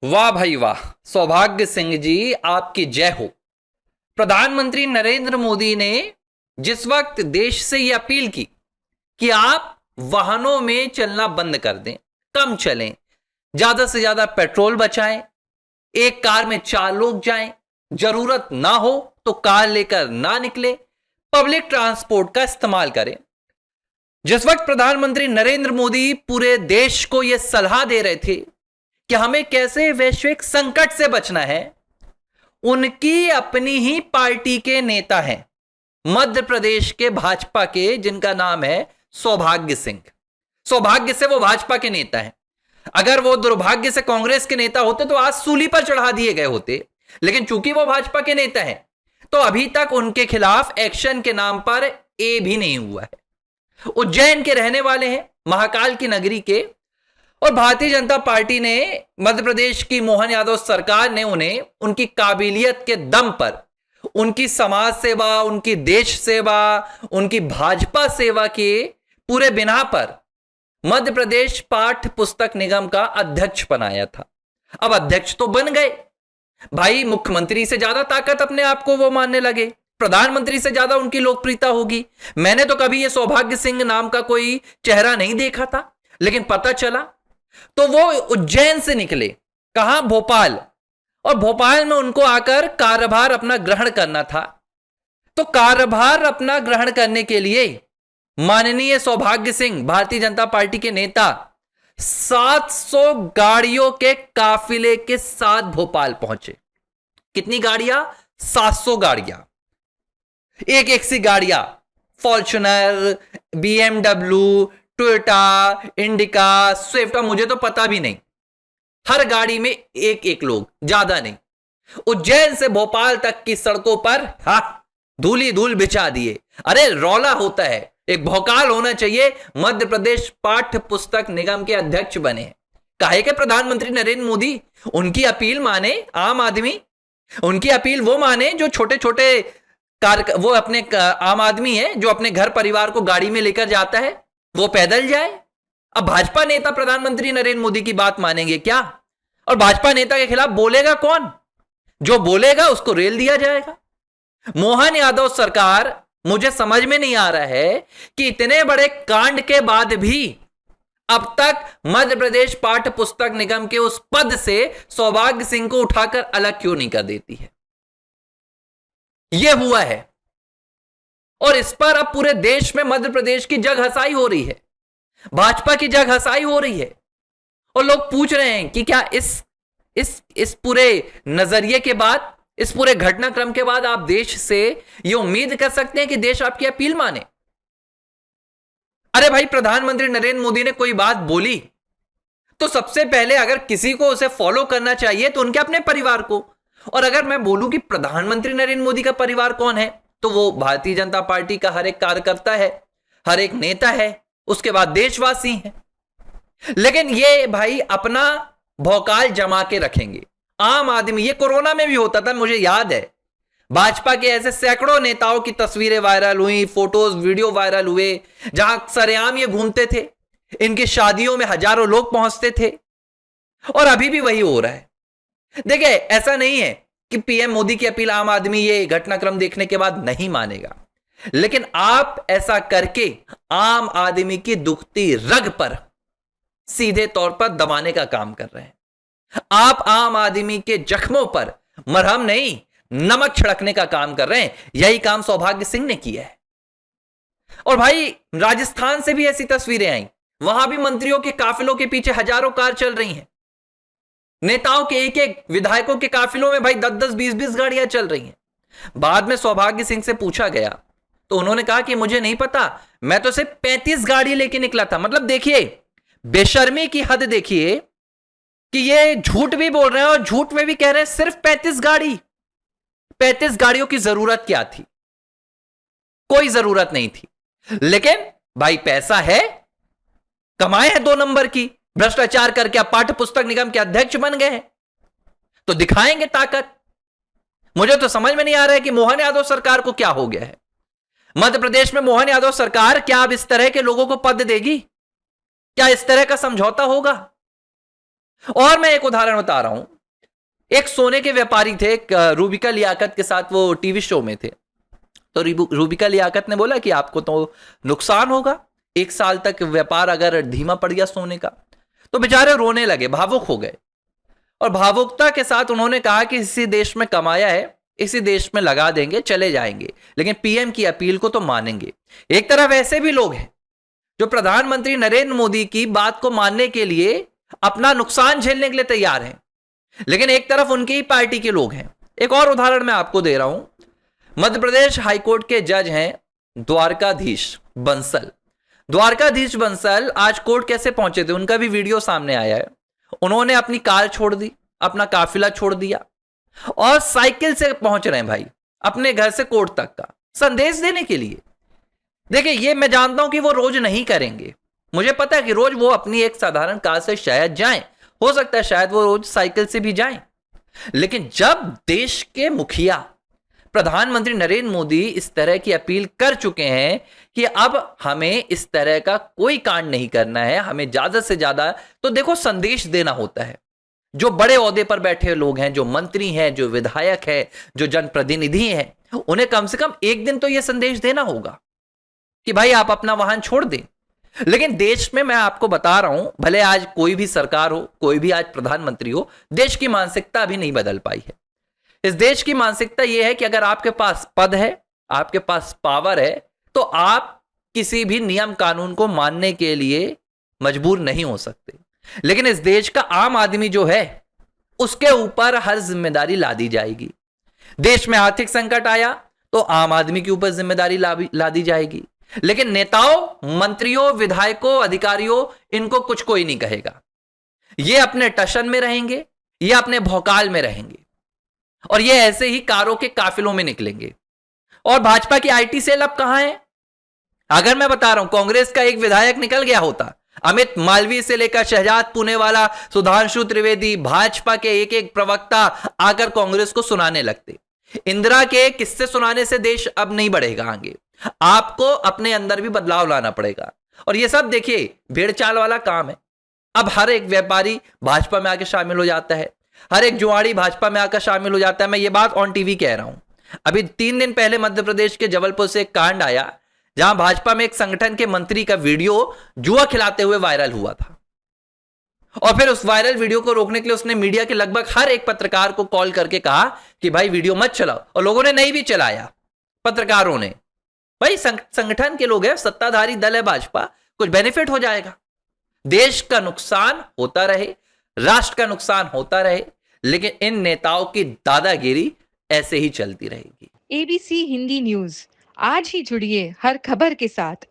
वाह भाई वाह। सौभाग्य सिंह जी, आपकी जय हो। प्रधानमंत्री नरेंद्र मोदी ने जिस वक्त देश से यह अपील की कि आप वाहनों में चलना बंद कर दें, कम चलें, ज्यादा से ज्यादा पेट्रोल बचाएं, एक कार में 4 लोग जाएं, जरूरत ना हो तो कार लेकर ना निकले, पब्लिक ट्रांसपोर्ट का इस्तेमाल करें। जिस वक्त प्रधानमंत्री नरेंद्र मोदी पूरे देश को यह सलाह दे रहे थे कि हमें कैसे वैश्विक संकट से बचना है, उनकी अपनी ही पार्टी के नेता हैं, मध्य प्रदेश के भाजपा के, जिनका नाम है सौभाग्य सिंह। सौभाग्य से वो भाजपा के नेता हैं। अगर वो दुर्भाग्य से कांग्रेस के नेता होते तो आज सूली पर चढ़ा दिए गए होते, लेकिन चूंकि वो भाजपा के नेता हैं तो अभी तक उनके खिलाफ एक्शन के नाम पर ए भी नहीं हुआ है। उज्जैन के रहने वाले हैं, महाकाल की नगरी के, और भारतीय जनता पार्टी ने, मध्य प्रदेश की मोहन यादव सरकार ने उन्हें उनकी काबिलियत के दम पर, उनकी समाज सेवा, उनकी देश सेवा, उनकी भाजपा सेवा के पूरे बिना पर मध्य प्रदेश पाठ्य पुस्तक निगम का अध्यक्ष बनाया था। अब अध्यक्ष तो बन गए भाई, मुख्यमंत्री से ज्यादा ताकत अपने आप को वो मानने लगे, प्रधानमंत्री से ज्यादा उनकी लोकप्रियता होगी। मैंने तो कभी ये सौभाग्य सिंह नाम का कोई चेहरा नहीं देखा था, लेकिन पता चला तो वो उज्जैन से निकले, कहां, भोपाल, और भोपाल में उनको आकर कार्यभार अपना ग्रहण करना था। तो कार्यभार अपना ग्रहण करने के लिए माननीय सौभाग्य सिंह, भारतीय जनता पार्टी के नेता, 700 गाड़ियों के काफिले के साथ भोपाल पहुंचे। कितनी गाड़ियां? 700 गाड़ियां, एक एक सी गाड़ियां, Fortuner, BMW, Toyota, indica, Swift, मुझे तो पता भी नहीं, हर गाड़ी में एक एक लोग, ज्यादा नहीं। उज्जैन से भोपाल तक की सड़कों पर धूली धूल बिछा दिए। अरे रौला होता है, एक भौकाल होना चाहिए। मध्य प्रदेश पाठ्य पुस्तक निगम के अध्यक्ष बने। काहे के प्रधानमंत्री नरेंद्र मोदी उनकी अपील माने, आम आदमी उनकी अपील वो माने जो छोटे छोटे वो अपने आम आदमी है जो अपने घर परिवार को गाड़ी में लेकर जाता है, वो पैदल जाए। अब भाजपा नेता प्रधानमंत्री नरेंद्र मोदी की बात मानेंगे क्या? और भाजपा नेता के खिलाफ बोलेगा कौन? जो बोलेगा उसको रेल दिया जाएगा। मोहन यादव सरकार, मुझे समझ में नहीं आ रहा है कि इतने बड़े कांड के बाद भी अब तक मध्य प्रदेश पाठ्य पुस्तक निगम के उस पद से सौभाग्य सिंह को उठाकर अलग क्यों नहीं कर देती है। यह हुआ है, और इस पर अब पूरे देश में मध्य प्रदेश की जग हंसाई हो रही है, भाजपा की जग हंसाई हो रही है, और लोग पूछ रहे हैं कि क्या इस पूरे नजरिए के बाद, इस पूरे घटनाक्रम के बाद आप देश से यह उम्मीद कर सकते हैं कि देश आपकी अपील माने? अरे भाई, प्रधानमंत्री नरेंद्र मोदी ने कोई बात बोली तो सबसे पहले अगर किसी को उसे फॉलो करना चाहिए तो उनके अपने परिवार को। और अगर मैं बोलूं कि प्रधानमंत्री नरेंद्र मोदी का परिवार कौन है, तो वो भारतीय जनता पार्टी का हर एक कार्यकर्ता है, हर एक नेता है, उसके बाद देशवासी हैं। लेकिन ये भाई अपना भौकाल जमा के रखेंगे। आम आदमी, ये कोरोना में भी होता था, मुझे याद है, भाजपा के ऐसे सैकड़ों नेताओं की तस्वीरें वायरल हुई, फोटोज वीडियो वायरल हुए, जहां सरेआम ये घूमते थे, इनकी शादियों में हजारों लोग पहुंचते थे, और अभी भी वही हो रहा है। देखिए, ऐसा नहीं है कि पीएम मोदी की अपील आम आदमी ये घटनाक्रम देखने के बाद नहीं मानेगा, लेकिन आप ऐसा करके आम आदमी की दुखती रग पर सीधे तौर पर दबाने का काम कर रहे हैं। आप आम आदमी के जख्मों पर मरहम नहीं, नमक छिड़कने का काम कर रहे हैं। यही काम सौभाग्य सिंह ने किया है। और भाई, राजस्थान से भी ऐसी तस्वीरें आई, वहां भी मंत्रियों के काफिलों के पीछे हजारों कार चल रही हैं, नेताओं के एक एक, विधायकों के काफिलों में भाई 10-10, 20-20 गाड़ियां चल रही हैं। बाद में सौभाग्य सिंह से पूछा गया तो उन्होंने कहा कि मुझे नहीं पता, मैं तो सिर्फ 35 गाड़ी लेके निकला था। मतलब देखिए, बेशर्मी की हद देखिए कि ये झूठ भी बोल रहे हैं और झूठ में भी कह रहे हैं सिर्फ 35 गाड़ी। 35 गाड़ियों की जरूरत क्या थी? कोई जरूरत नहीं थी, लेकिन भाई पैसा है, कमाए हैं 2 नंबर की, भ्रष्टाचार करके आप पाठ्य पुस्तक निगम के अध्यक्ष बन गए हैं, तो दिखाएंगे ताकत। मुझे तो समझ में नहीं आ रहा है कि मोहन यादव सरकार को क्या हो गया है। मध्य प्रदेश में मोहन यादव सरकार क्या अब इस तरह के लोगों को पद देगी? क्या इस तरह का समझौता होगा? और मैं एक उदाहरण बता रहा हूं, एक सोने के व्यापारी थे, रूबिका लियाकत के साथ वो टीवी शो में थे। तो रूबिका लियाकत ने बोला कि आपको तो नुकसान होगा, 1 साल तक व्यापार अगर धीमा पड़ गया सोने का। तो बेचारे रोने लगे, भावुक हो गए, और भावुकता के साथ उन्होंने कहा कि इसी देश में कमाया है, इसी देश में लगा देंगे, चले जाएंगे, लेकिन पीएम की अपील को तो मानेंगे। एक तरफ ऐसे भी लोग हैं जो प्रधानमंत्री नरेंद्र मोदी की बात को मानने के लिए अपना नुकसान झेलने के लिए तैयार हैं, लेकिन एक तरफ उनकी ही पार्टी के लोग हैं। एक और उदाहरण मैं आपको दे रहा हूं। मध्य प्रदेश हाईकोर्ट के जज हैं द्वारकाधीश बंसल। द्वारकाधीश बंसल आज कोर्ट कैसे पहुंचे थे, उनका भी वीडियो सामने आया है। उन्होंने अपनी कार छोड़ दी, अपना काफिला छोड़ दिया और साइकिल से पहुंच रहे हैं भाई अपने घर से कोर्ट तक का संदेश देने के लिए। देखिए, ये मैं जानता हूं कि वो रोज नहीं करेंगे, मुझे पता है कि रोज वो अपनी एक साधारण कार से शायद जाएं, हो सकता है शायद वो रोज साइकिल से भी जाएं, लेकिन जब देश के मुखिया प्रधानमंत्री नरेंद्र मोदी इस तरह की अपील कर चुके हैं कि अब हमें इस तरह का कोई कांड नहीं करना है, हमें ज्यादा से ज्यादा तो देखो संदेश देना होता है। जो बड़े ओहदे पर बैठे लोग हैं, जो मंत्री हैं, जो विधायक है, जो जनप्रतिनिधि हैं, उन्हें कम से कम एक दिन तो यह संदेश देना होगा कि भाई आप अपना वाहन छोड़ दें। लेकिन देश में मैं आपको बता रहा हूं, भले आज कोई भी सरकार हो, कोई भी आज प्रधानमंत्री हो, देश की मानसिकता अभी नहीं बदल पाई है। इस देश की मानसिकता यह है कि अगर आपके पास पद है, आपके पास पावर है, तो आप किसी भी नियम कानून को मानने के लिए मजबूर नहीं हो सकते। लेकिन इस देश का आम आदमी जो है, उसके ऊपर हर जिम्मेदारी ला दी जाएगी। देश में आर्थिक संकट आया तो आम आदमी के ऊपर जिम्मेदारी ला दी जाएगी, लेकिन नेताओं, मंत्रियों, विधायकों, अधिकारियों, इनको कुछ कोई नहीं कहेगा। ये अपने टशन में रहेंगे, ये अपने भौकाल में रहेंगे, और ये ऐसे ही कारों के काफिलों में निकलेंगे। और भाजपा की आईटी सेल अब कहां है? अगर मैं बता रहा हूं, कांग्रेस का एक विधायक निकल गया होता, अमित मालवीय से लेकर शहजाद पुणेवाला, सुधांशु त्रिवेदी, भाजपा के एक एक प्रवक्ता आकर कांग्रेस को सुनाने लगते। इंदिरा के किस्से सुनाने से देश अब नहीं बढ़ेगा आगे, आपको अपने अंदर भी बदलाव लाना पड़ेगा। और ये सब देखिए भेड़ चाल वाला काम है। अब हर एक व्यापारी भाजपा में आके शामिल हो जाता है, हर एक जुआड़ी भाजपा में आकर शामिल हो जाता है। मैं ये बात ऑन टीवी कह रहा हूं। अभी 3 दिन पहले मध्य प्रदेश के जबलपुर से एक कांड आया, जहां भाजपा में एक संगठन के मंत्री का वीडियो जुआ खिलाते हुए वायरल हुआ था, और फिर उस वायरल वीडियो को रोकने के लिए उसने मीडिया के लगभग हर एक पत्रकार को कॉल करके कहा कि भाई वीडियो मत चलाओ, और लोगों ने नहीं भी चलाया। पत्रकारों ने, भाई संगठन के लोग हैं, सत्ताधारी दल है भाजपा, कुछ बेनिफिट हो जाएगा। देश का नुकसान होता रहे, राष्ट्र का नुकसान होता रहे, लेकिन इन नेताओं की दादागिरी ऐसे ही चलती रहेगी। ABC हिंदी न्यूज, आज ही जुड़िए हर खबर के साथ